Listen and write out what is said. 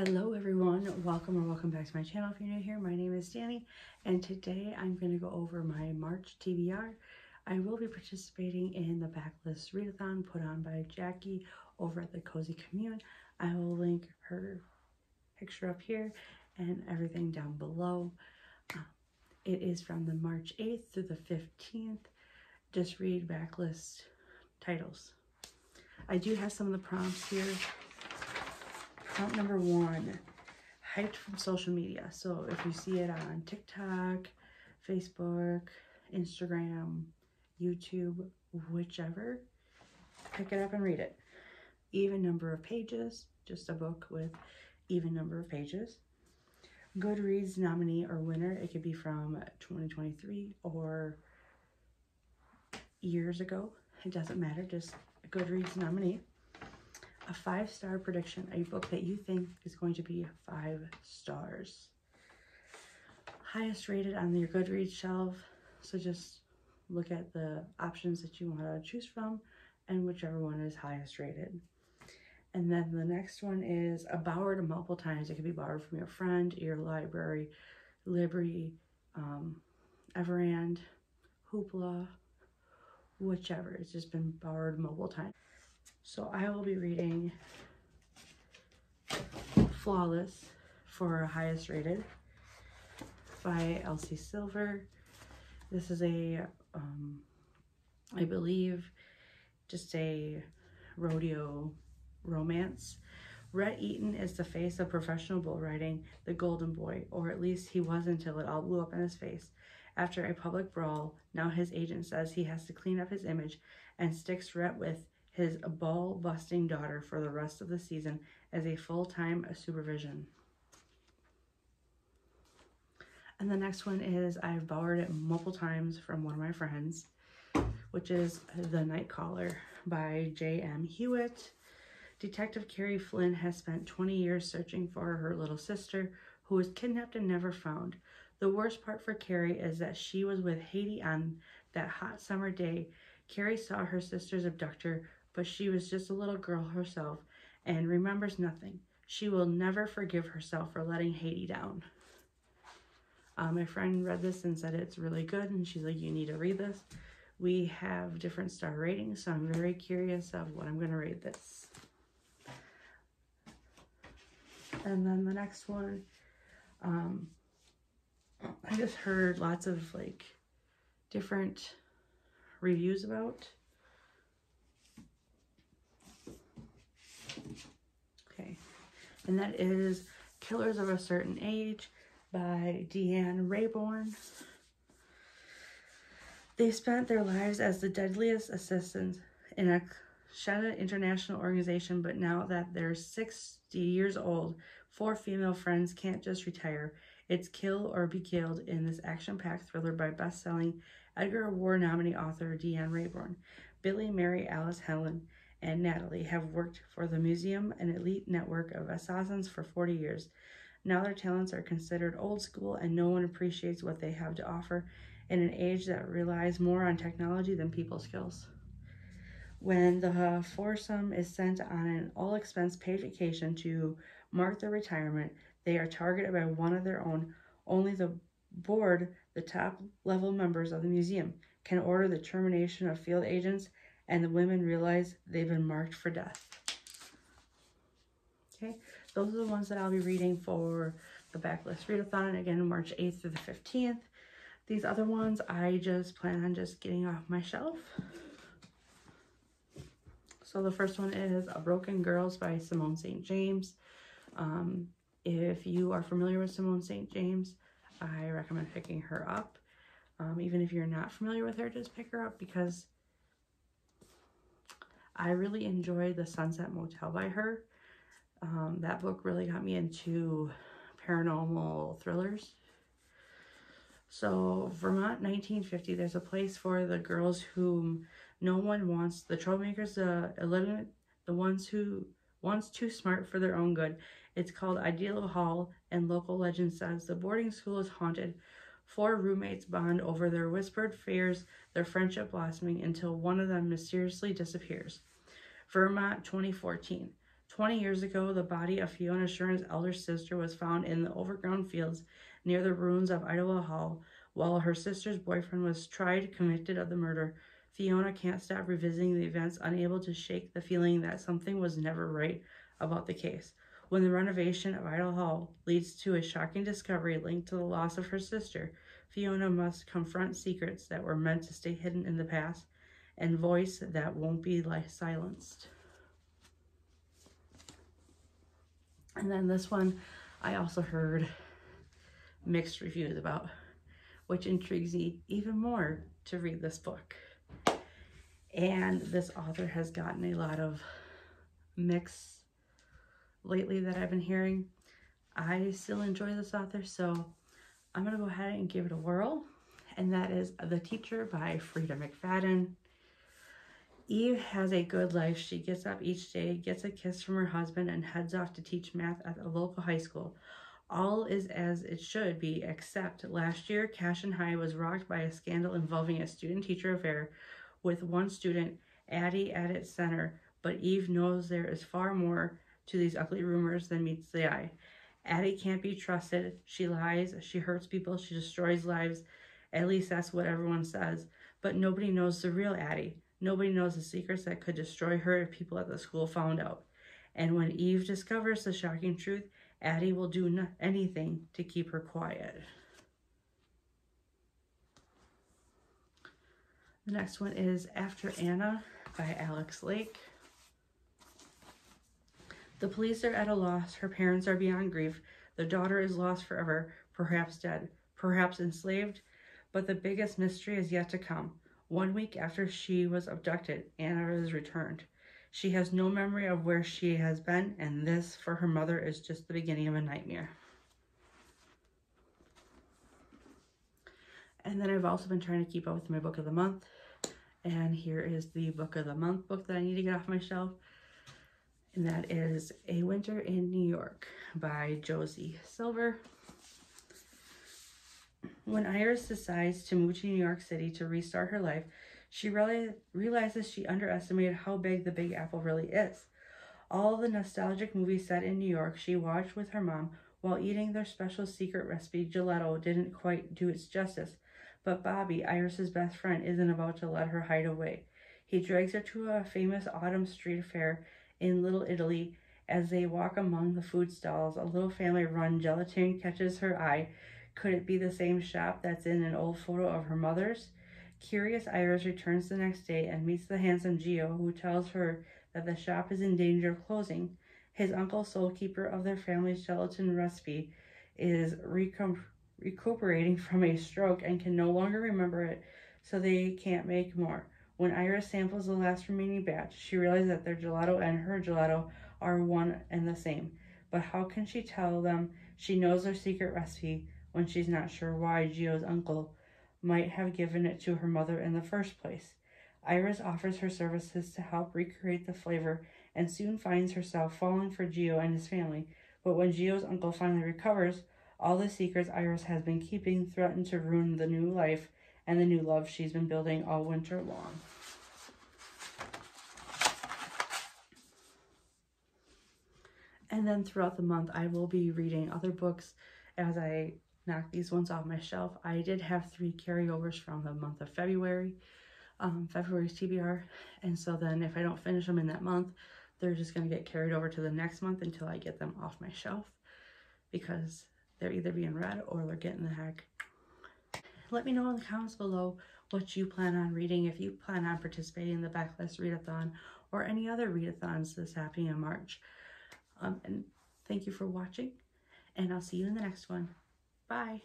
Hello everyone, welcome back to my channel. If you're new here, my name is Danny, and today I'm going to go over my March TBR. I will be participating in the backlist readathon put on by Jackie over at the Cozy Commune. I will link her picture up here and everything down below. It is from the March 8th through the 15th. Just read backlist titles. I do have some of the prompts here. Prompt number 1, hyped from social media. So if you see it on TikTok, Facebook, Instagram, YouTube, whichever, pick it up and read it. Even number of pages, just a book with even number of pages. Goodreads nominee or winner, it could be from 2023 or years ago. It doesn't matter, just a Goodreads nominee. A 5-star prediction, a book that you think is going to be 5 stars. Highest rated on your Goodreads shelf. So just look at the options that you want to choose from and whichever one is highest rated. And then the next one is a borrowed multiple times. It could be borrowed from your friend, your library, Libri, Everand, Hoopla, whichever. It's just been borrowed multiple times. So I will be reading Flawless for highest rated by Elsie Silver. This is a, I believe, just a rodeo romance. Rhett Eaton is the face of professional bull riding, the Golden Boy, or at least he was until it all blew up in his face. After a public brawl, now his agent says he has to clean up his image and sticks Rhett with his ball-busting daughter for the rest of the season as a full-time supervision. And the next one is, I've borrowed it multiple times from one of my friends, which is The Night Caller by J.M. Hewitt. Detective Carrie Flynn has spent 20 years searching for her little sister, who was kidnapped and never found. The worst part for Carrie is that she was with Haiti on that hot summer day. Carrie saw her sister's abductor, but she was just a little girl herself and remembers nothing. She will never forgive herself for letting Haiti down. My friend read this and said it's really good, and she's like, you need to read this. We have different star ratings, so I'm very curious of what I'm going to rate this. And then the next one, I just heard lots of like different reviews about. Okay, and that is Killers of a Certain Age by Deanne Raybourn. They spent their lives as the deadliest assistants in a Shetta international organization, but now that they're 60 years old, 4 female friends can't just retire. It's kill or be killed in this action-packed thriller by best-selling Edgar Award nominee author Deanne Raybourn. Billy, Mary, Alice, Helen, and Natalie have worked for the museum, an elite network of assassins, for 40 years. Now their talents are considered old school, and no one appreciates what they have to offer in an age that relies more on technology than people skills. When the foursome is sent on an all-expense-paid vacation to mark their retirement, they are targeted by one of their own. Only the board, the top-level members of the museum, can order the termination of field agents, and the women realize they've been marked for death. Okay, those are the ones that I'll be reading for the backlist readathon, again, March 8th through the 15th. These other ones, I just plan on just getting off my shelf. So the first one is A Broken Girls by Simone St. James. If you are familiar with Simone St. James, I recommend picking her up. Even if you're not familiar with her, just pick her up, because I really enjoyed The Sunset Motel by her. That book really got me into paranormal thrillers. So, Vermont 1950, there's a place for the girls whom no one wants, the troublemakers, the illiterate, the ones too smart for their own good. It's called Ideal Hall, and local legend says the boarding school is haunted. 4 roommates bond over their whispered fears, their friendship blossoming until one of them mysteriously disappears. Vermont 2014. 20 years ago, the body of Fiona Sherman's elder sister was found in the overgrown fields near the ruins of Idaho Hall. While her sister's boyfriend was tried, convicted of the murder, Fiona can't stop revisiting the events, unable to shake the feeling that something was never right about the case. When the renovation of Idaho Hall leads to a shocking discovery linked to the loss of her sister, Fiona must confront secrets that were meant to stay hidden in the past and voice that won't be silenced. And then this one I also heard mixed reviews about, which intrigues me even more to read this book. And this author has gotten a lot of mix lately that I've been hearing. I still enjoy this author, so I'm going to go ahead and give it a whirl. And that is The Teacher by Frida McFadden. Eve has a good life. She gets up each day, gets a kiss from her husband, and heads off to teach math at the local high school. All is as it should be, except last year, Cash and High was rocked by a scandal involving a student-teacher affair with one student, Addie, at its center. But Eve knows there is far more to these ugly rumors than meets the eye. Addie can't be trusted. She lies, she hurts people, she destroys lives. At least that's what everyone says. But nobody knows the real Addie. Nobody knows the secrets that could destroy her if people at the school found out. And when Eve discovers the shocking truth, Addie will do anything to keep her quiet. The next one is After Anna by Alex Lake. The police are at a loss. Her parents are beyond grief. The daughter is lost forever, perhaps dead, perhaps enslaved, but the biggest mystery is yet to come. 1 week after she was abducted, Anna is returned. She has no memory of where she has been, and this, for her mother, is just the beginning of a nightmare. And then I've also been trying to keep up with my book of the month. And here is the book of the month book that I need to get off my shelf. And that is A Winter in New York by Josie Silver. When Iris decides to move to New York City to restart her life, she realizes she underestimated how big the Big Apple really is. All the nostalgic movies set in New York she watched with her mom while eating their special secret recipe gelato didn't quite do its justice. But Bobby, Iris's best friend, isn't about to let her hide away. He drags her to a famous autumn street fair in Little Italy. As they walk among the food stalls, a little family-run gelatin catches her eye. Could it be the same shop that's in an old photo of her mother's? Curious Iris returns the next day and meets the handsome Gio, who tells her that the shop is in danger of closing. His uncle, sole keeper of their family's gelatin recipe, is recuperating from a stroke and can no longer remember it, so they can't make more. When Iris samples the last remaining batch, she realizes that their gelato and her gelato are one and the same. But how can she tell them she knows their secret recipe when she's not sure why Gio's uncle might have given it to her mother in the first place? Iris offers her services to help recreate the flavor and soon finds herself falling for Gio and his family. But when Gio's uncle finally recovers, all the secrets Iris has been keeping threaten to ruin the new life and the new love she's been building all winter long. And then throughout the month, I will be reading other books as I knock these ones off my shelf. I did have 3 carryovers from the month of February, February's TBR. And so then if I don't finish them in that month, they're just going to get carried over to the next month until I get them off my shelf, because they're either being read or they're getting the heck. Let me know in the comments below what you plan on reading, if you plan on participating in the Backlist Readathon or any other readathons that's happening in March. And thank you for watching, and I'll see you in the next one. Bye.